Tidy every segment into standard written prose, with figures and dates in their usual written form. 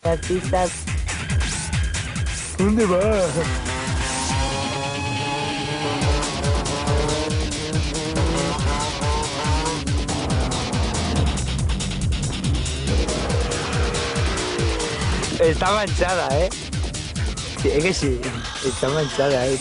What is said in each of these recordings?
Artistas. ¿Dónde va? Está manchada, ¿eh? Sí, es que sí, está manchada, ¿eh?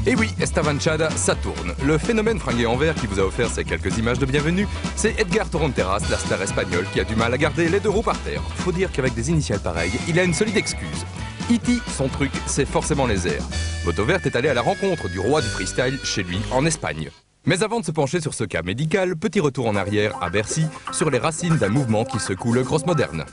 Et oui, Estavanchada, ça tourne. Le phénomène fringué en vert qui vous a offert ces quelques images de bienvenue, c'est Edgar Toronteras, la star espagnole, qui a du mal à garder les deux roues par terre. Faut dire qu'avec des initiales pareilles, il a une solide excuse. E.T., son truc, c'est forcément les airs. Moto Verte est allé à la rencontre du roi du freestyle chez lui, en Espagne. Mais avant de se pencher sur ce cas médical, petit retour en arrière, à Bercy, sur les racines d'un mouvement qui secoue le cross moderne.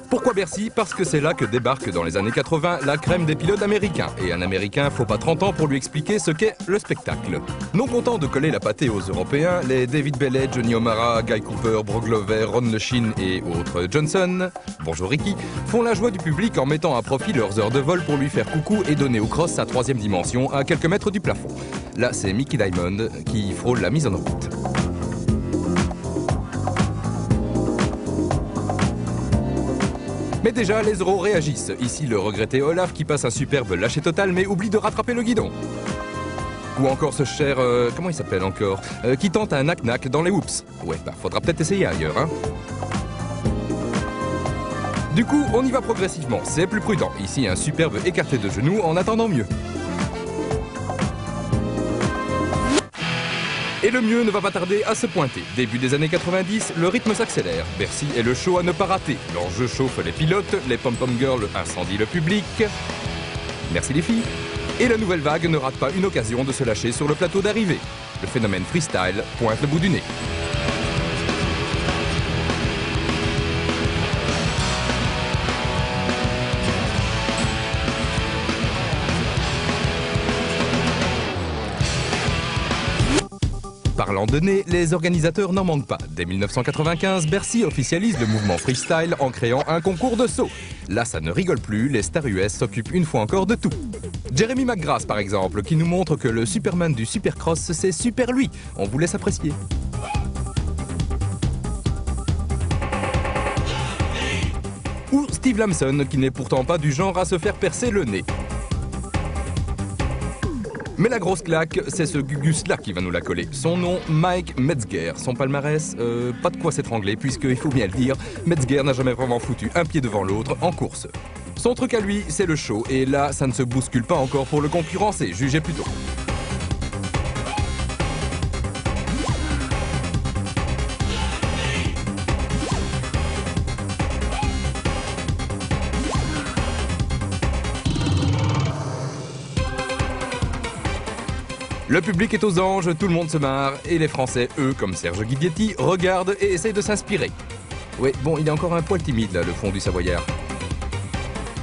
Pourquoi Bercy? Parce que c'est là que débarque dans les années 80 la crème des pilotes américains. Et un Américain, faut pas 30 ans pour lui expliquer ce qu'est le spectacle. Non content de coller la pâtée aux Européens, les David Bellet, Johnny O'Mara, Guy Cooper, Brock Glover, Ron Lechin et autres Johnson, bonjour Ricky, font la joie du public en mettant à profit leurs heures de vol pour lui faire coucou et donner au cross sa troisième dimension à quelques mètres du plafond. Là, c'est Mickey Diamond qui frôle la mise en orbite. Mais déjà, les euros réagissent. Ici, le regretté Olaf qui passe un superbe lâcher total mais oublie de rattraper le guidon. Ou encore ce cher... comment il s'appelle encore qui tente un knack-knack dans les whoops. Ouais, bah faudra peut-être essayer ailleurs, hein. Du coup, on y va progressivement, c'est plus prudent. Ici, un superbe écarté de genoux en attendant mieux. Et le mieux ne va pas tarder à se pointer. Début des années 90, le rythme s'accélère. Bercy est le show à ne pas rater. L'enjeu chauffe les pilotes, les pom-pom girls incendient le public. Merci les filles. Et la nouvelle vague ne rate pas une occasion de se lâcher sur le plateau d'arrivée. Le phénomène freestyle pointe le bout du nez. Parlant de nez, les organisateurs n'en manquent pas. Dès 1995, Bercy officialise le mouvement freestyle en créant un concours de saut. Là, ça ne rigole plus, les stars US s'occupent une fois encore de tout. Jeremy McGrath, par exemple, qui nous montre que le Superman du Supercross, c'est super lui. On vous laisse apprécier. Ou Steve Lamson, qui n'est pourtant pas du genre à se faire percer le nez. Mais la grosse claque, c'est ce Gugus-là qui va nous la coller. Son nom, Mike Metzger. Son palmarès, pas de quoi s'étrangler, puisqu'il faut bien le dire, Metzger n'a jamais vraiment foutu un pied devant l'autre en course. Son truc à lui, c'est le show, et là, ça ne se bouscule pas encore pour le concurrencer, jugez plutôt. Le public est aux anges, tout le monde se marre, et les Français, eux, comme Serge Guidetti, regardent et essayent de s'inspirer. Oui, bon, il est encore un poil timide, là, le fond du Savoyard.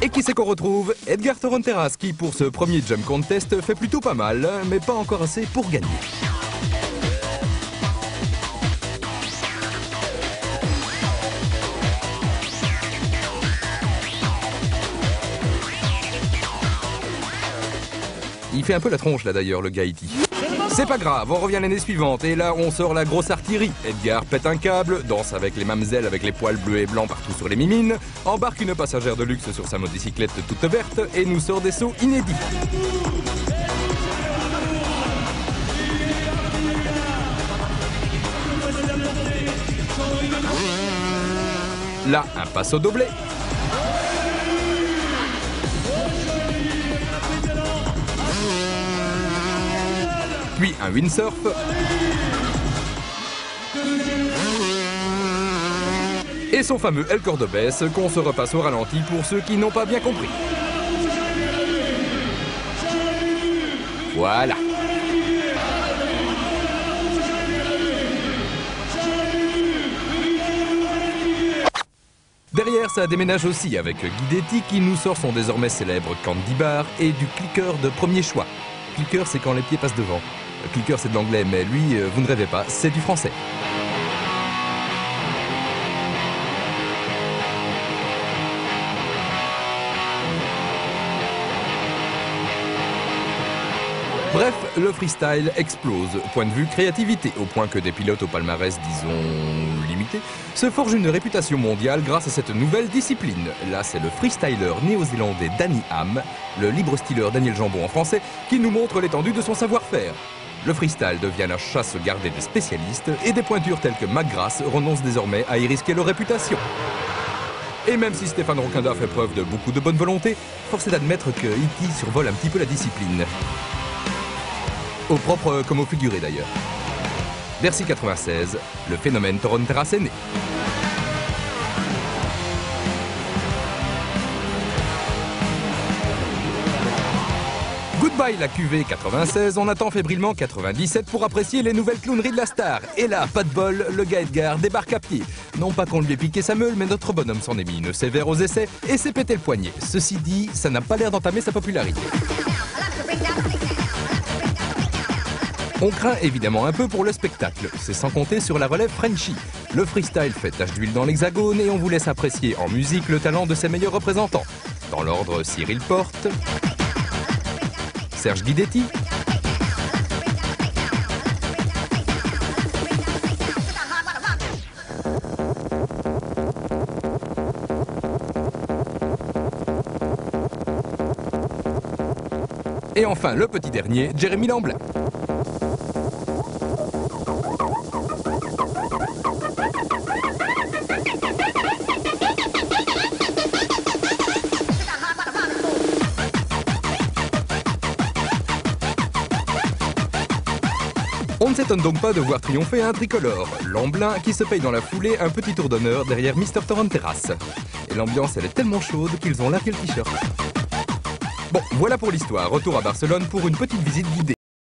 Et qui c'est qu'on retrouve? Edgar Toronteras, qui, pour ce premier Jump Contest, fait plutôt pas mal, mais pas encore assez pour gagner. Il fait un peu la tronche là d'ailleurs, le Gaïti. C'est pas grave, on revient l'année suivante et là on sort la grosse artillerie. Edgar pète un câble, danse avec les mamzelles avec les poils bleus et blancs partout sur les mimines, embarque une passagère de luxe sur sa motocyclette toute verte et nous sort des sauts inédits. Là, un passo doblé. Puis un windsurf. Et son fameux El Cordobés qu'on se repasse au ralenti pour ceux qui n'ont pas bien compris. Voilà. Derrière, ça déménage aussi avec Guidetti qui nous sort son désormais célèbre Candy Bar et du clicker de premier choix. Clicker, c'est quand les pieds passent devant. Clicker, c'est de l'anglais, mais lui, vous ne rêvez pas, c'est du français. Bref, le freestyle explose, point de vue créativité, au point que des pilotes au palmarès, disons, limité, se forgent une réputation mondiale grâce à cette nouvelle discipline. Là, c'est le freestyler néo-zélandais Danny Ham, le libre-styleur Daniel Jambon en français, qui nous montre l'étendue de son savoir-faire. Le freestyle devient la chasse gardée des spécialistes et des pointures telles que McGrath renoncent désormais à y risquer leur réputation. Et même si Stéphane Roquinda fait preuve de beaucoup de bonne volonté, force est d'admettre que E.T. survole un petit peu la discipline. Au propre comme au figuré d'ailleurs. Bercy 96, le phénomène Toronteras est né. Goodbye la QV 96, on attend fébrilement 97 pour apprécier les nouvelles clowneries de la star. Et là, pas de bol, le gars Edgar débarque à pied. Non pas qu'on lui ait piqué sa meule, mais notre bonhomme s'en est mis une sévère aux essais et s'est pété le poignet. Ceci dit, ça n'a pas l'air d'entamer sa popularité. On craint évidemment un peu pour le spectacle, c'est sans compter sur la relève Frenchy. Le freestyle fait tache d'huile dans l'hexagone et on vous laisse apprécier en musique le talent de ses meilleurs représentants. Dans l'ordre, Cyril Porte, Serge Guidetti, et enfin le petit dernier, Jérémy Lamblin. On ne s'étonne donc pas de voir triompher un tricolore, Lamblin, qui se paye dans la foulée un petit tour d'honneur derrière Mr. Toronteras. Et l'ambiance, elle est tellement chaude qu'ils ont largué le t-shirt. Bon, voilà pour l'histoire. Retour à Barcelone pour une petite visite guidée.